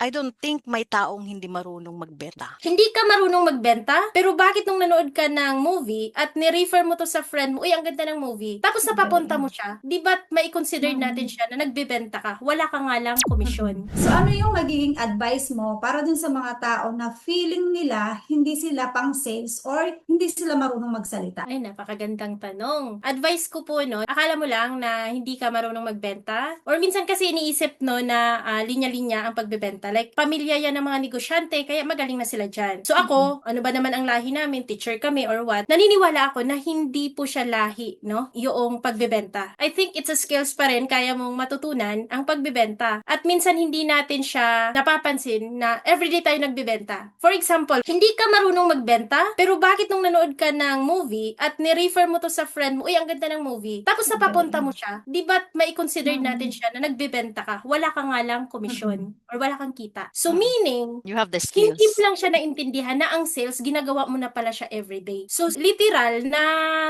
I don't think may taong hindi marunong magbenta. Hindi ka marunong magbenta, pero bakit nung nanood ka ng movie at ni-refer mo to sa friend mo, uy, ang ganda ng movie, tapos napapunta mo siya, di ba mai-consider natin siya na nagbebenta ka? Wala ka nga lang komisyon. So ano yung magiging advice mo para dun sa mga tao na feeling nila hindi sila pang sales or hindi sila marunong magsalita? Ay, napakagandang tanong. Advice ko po, no, akala mo lang na hindi ka marunong magbenta? Or minsan kasi iniisip, no, na linya-linya ang pagbebenta. Like, pamilya yan ng mga negosyante, kaya magaling na sila dyan. So ako, ano ba naman ang lahi namin, teacher kami or what, naniniwala ako na hindi po siya lahi, no, yung pagbebenta. I think it's a skills pa rin, kaya mong matutunan ang pagbebenta. At minsan hindi natin siya napapansin na everyday tayo nagbebenta. For example, hindi ka marunong magbenta, pero bakit nung nanood ka ng movie at ni-refer mo to sa friend mo, uy, ang ganda ng movie, tapos napapunta mo siya, di ba mai-consider natin siya na nagbebenta ka? Wala ka nga lang komisyon or wala kang kita. So meaning, You have the hindi skills. lang siya naintindihan na ang sales, ginagawa mo na pala siya everyday. So, literal na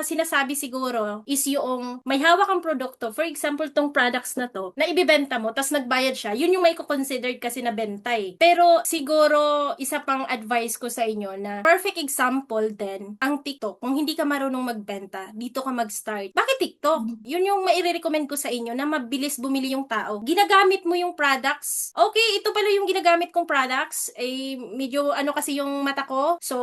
sinasabi siguro is yung may hawak ang produkto. For example, tong products na to, na ibibenta mo, tas nagbayad siya, yun yung may consider kasi na benta eh. Pero, siguro, isa pang advice ko sa inyo na perfect example din, ang TikTok. Kung hindi ka marunong magbenta, dito ka mag-start. Bakit TikTok? Yun yung maire-recommend ko sa inyo na mabilis bumili yung tao. Ginagamit mo yung products. Okay, ito pala yung ginagamit kong products. Eh, medyo ano kasi yung mata ko. So,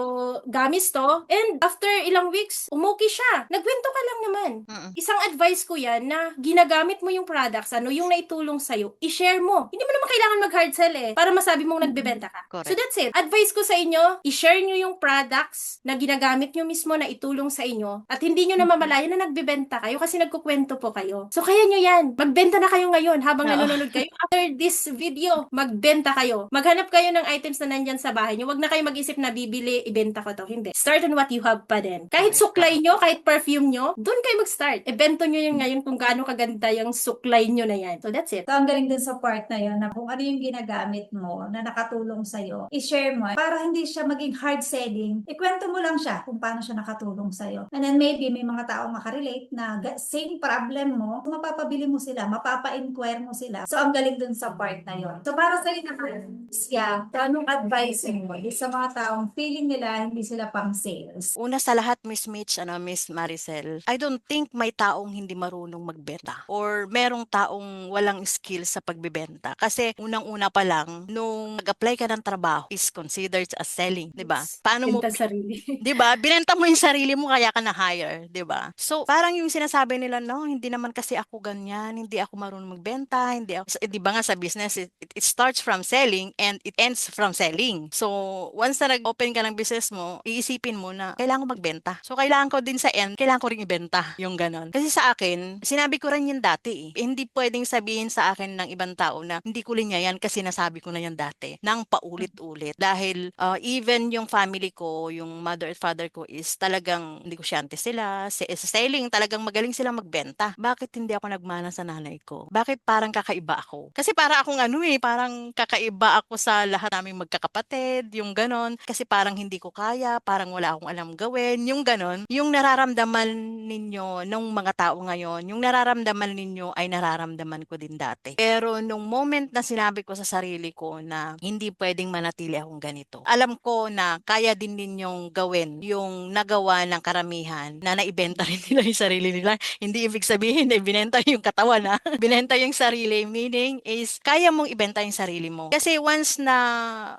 gamis to. And after ilang weeks, umuki siya. Nagwento ka lang naman. Isang advice ko yan na ginagamit mo yung products, ano, yung naitulong sa'yo, i-share mo. Hindi mo naman kailangan mag-hard sell eh, para masabi mong nagbebenta ka. Correct. So that's it. Advice ko sa inyo, i-share nyo yung products na ginagamit nyo mismo na itulong sa inyo at hindi nyo na mamalayan na nagbebenta kayo kasi nagkukwento po kayo. So kaya nyo yan. Magbenta na kayo ngayon habang nanonood kayo. After this video, magbenta kayo. Maghanap kayo ng items na nandyan sa bahay nyo. Huwag na kayo mag-isip na bibili, ibenta ko to. Hindi. Start on what you have pa din. Kahit suklay nyo, kahit perfume nyo, doon kayo mag-start. Ibento nyo yun ngayon kung gaano kaganda yung suklay nyo na yan. So that's it. So, ang galing din sa part na yun, na kung ano yung ginagamit mo na nakatulong sa'yo, i-share mo para hindi siya maging hard selling. Ikwento mo lang siya kung paano siya nakatulong sa'yo. And then maybe may mga taong makarelate na same problem mo, mapapabili mo sila, mapapa-inquire mo sila. So, ang galing dun sa part na yun. So, para sa'yo naman, yeah, so anong advice mo sa mga taong feeling nila hindi sila pang sales? Una sa lahat, Miss Mitch, Miss Maricel, I don't think may taong hindi marunong magbenta or merong taong walang skill sa pagbebenta. Kasi unang-una pa lang, nung nag-apply ka ng trabaho is considered as selling, di ba? Paano mo, Benta sarili. di ba? Binenta mo yung sarili mo kaya ka na-hire, di ba? So, parang yung sinasabi nila, no, hindi naman kasi ako ganyan, hindi ako marunong magbenta, hindi ako, di ba nga sa business, it starts from selling and it ends from selling. So, once na nag-open ka ng business mo, iisipin mo na kailangan ko magbenta. So, kailangan ko din sa end, kailangan ko rin ibenta. Yung ganon. Kasi sa akin, sinabi ko rin yun dati eh. Hindi pwedeng sabihin sa akin ng ibang tao na hindi ko rin yan kasi nasabi ko na yan dati. Nang paulit-ulit. Dahil even yung family ko, yung mother at father ko is talagang negosyante sila. Sa selling, talagang magaling silang magbenta. Bakit hindi ako nagmana sa nanay ko? Bakit parang kakaiba ako? Kasi para akong parang kakaiba ako sa lahat naming magkakapatid, yung ganon. Kasi parang hindi ko kaya, parang wala akong alam gawin, yung ganon. Yung nararamdaman ninyo nung mga tao ngayon, yung nararamdaman ninyo ay nararamdaman ko din dati. Pero nung moment na sinabi ko sa sarili ko na hindi pwedeng manatili akong ganito, alam ko na kaya din ninyong gawin yung nagawa ng karamihan na naibenta rin nila yung sarili nila. Hindi ibig sabihin na ibinenta yung katawan na binenta yung sarili, meaning is kaya mong ibenta yung sarili mo. Kasi once na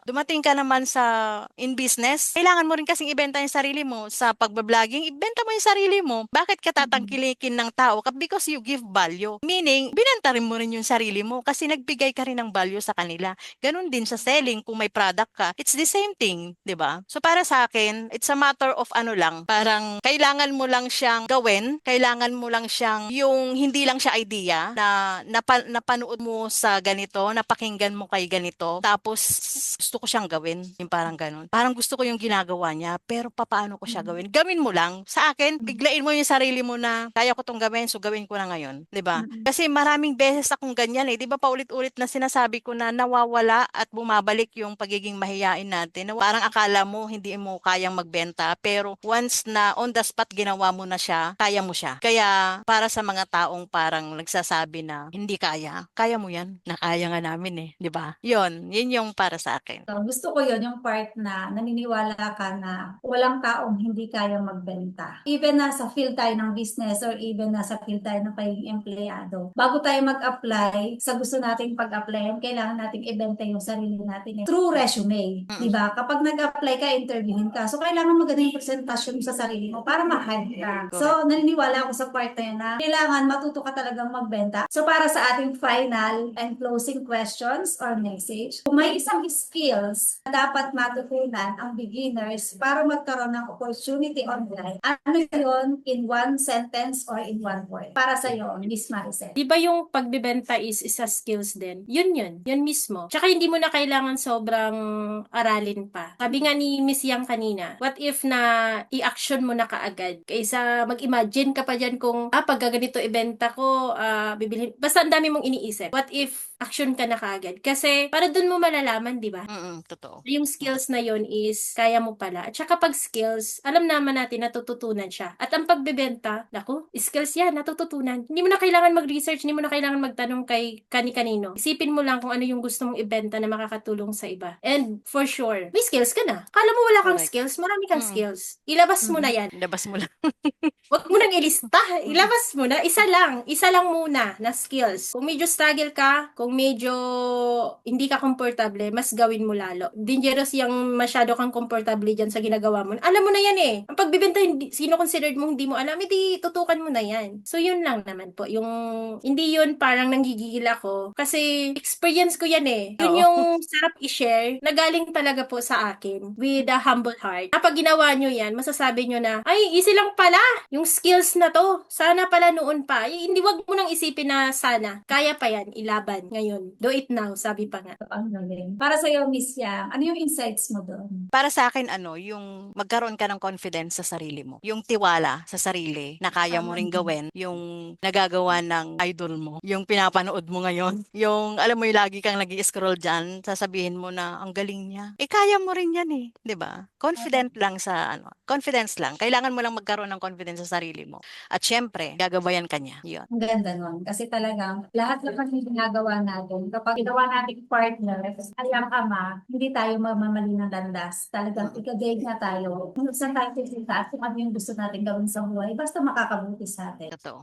dumating ka naman sa in business, kailangan mo rin kasing ibenta yung sarili mo. Sa pagbabloging, ibenta mo yung sarili mo. Bakit ka tatangkilikin ng tao? Because you give value. Meaning, binenta rin mo rin yung sarili mo kasi nagbigay ka rin ng value sa kanila. Ganun din sa selling, kung may product ka, it's the same thing, 'di ba? So para sa akin, it's a matter of parang kailangan mo lang siyang gawin, kailangan mo lang siyang yung hindi lang siya idea na napanood mo sa ganito, napakinggan mo kay ganito, tapos gusto ko siyang gawin, yung parang ganun. Parang gusto ko yung ginagawa niya, pero papaano ko siya gawin? Gawin mo lang. Sa akin, biglain mo yung sarili mo na kaya ko tong gawin, so gawin ko na ngayon, 'di ba? Kasi maraming beses akong ganyan eh, 'di ba paulit-ulit na sinasabi ko na nawawala at bumabalik yung pagiging mahiyain natin. Na parang akala mo hindi mo kayang magbenta, pero once na on the spot ginawa mo na siya, kaya mo siya. Kaya para sa mga taong parang nagsasabi na hindi kaya, kaya mo yan. Nakaya nga namin eh, 'di ba? ba? Yun yung para sa akin. So, gusto ko yon yung part na naniniwala ka na walang taong hindi kaya magbenta. Even nasa field tayo ng business or even nasa field tayo ng pagiging empleyado. Bago tayo mag-apply sa gusto nating pag-applyan, kailangan nating ibenta yung sarili natin. Through resume. Mm. Diba? Kapag nag-apply ka, interviewin ka. So, kailangan maganda yung presentasyon sa sarili mo para ma-hire ka. So, naniniwala ako sa part na yun na kailangan matuto ka talagang magbenta. So, para sa ating final and closing questions or message, kung may isang skills na dapat matutunan ang beginners para magkaroon ng opportunity online, ano yun in one sentence or in one word? Para sa iyo, Miss Maricel. Di ba yung pagbebenta is isa skills din? Yun mismo. Tsaka hindi mo na kailangan sobrang aralin pa. Sabi nga ni Miss Yang kanina, what if na i-action mo na kaagad? Kaysa mag-imagine ka pa dyan kung, pag ganito ibenta ko, bibilhin. Basta ang dami mong iniisip. What if action ka na kaagad? Kasi para dun mo malalaman, di ba? Totoo. Yung skills na yun is kaya mo pala. At saka pag skills, alam naman natin natututunan siya. At ang pagbebenta, naku, skills yan, natututunan. Hindi mo na kailangan mag-research, hindi mo na kailangan magtanong kay kani-kanino. Isipin mo lang kung ano yung gusto mong ibenta na makakatulong sa iba. And for sure, may skills ka na. Kala mo wala kang Correct. skills, marami kang skills. Ilabas mo na yan. Labas mo lang. Huwag mo nang ilista. Ilabas mo na. Isa lang muna na skills. Kung medyo struggle ka, kung medyo hindi ka komportable, mas gawin mo lalo. Dangerous yung masyado kang komportable dyan sa ginagawa mo. Alam mo na yan eh. Ang pagbibenta, sino considered mo hindi mo alam, hindi tutukan mo na yan. So yun lang naman po. Hindi yun parang nanggigigil ako. Kasi experience ko yan eh. Yun Oo. yung sarap i-share na galing talaga po sa akin with a humble heart. Kapag ginawa nyo yan, masasabi nyo na, ay, easy lang pala yung skills na to. Sana pala noon pa. Hindi, wag mo nang isipin na sana. Kaya pa yan, ilaban ngayon. Do it now, sabi pa nga. Ang galing. Para sa iyo, Miss Yang, ano yung insights mo doon? Para sa akin, yung magkaroon ka ng confidence sa sarili mo. Yung tiwala sa sarili na kaya mo ring gawin. Yung nagagawa ng idol mo. Yung pinapanood mo ngayon. Yung, alam mo, yung lagi kang nag-i-scroll dyan, sasabihin mo na, ang galing niya. Kaya mo rin yan eh. 'Di ba? Confident lang confidence lang. Kailangan mo lang magkaroon ng confidence sa sarili mo. At syempre, gagabayan ka niya. Yun. Ang ganda nun. Kasi talagang lahat ng ginagawa natin, kapag ginawa natin partner, ay ang ama, hindi tayo mamamali ng landas. Talagang ikagay na tayo. Kung saan tayo titinta at kung ano yung gusto natin gawin sa buhay, basta makakabuti sa atin. Totoo.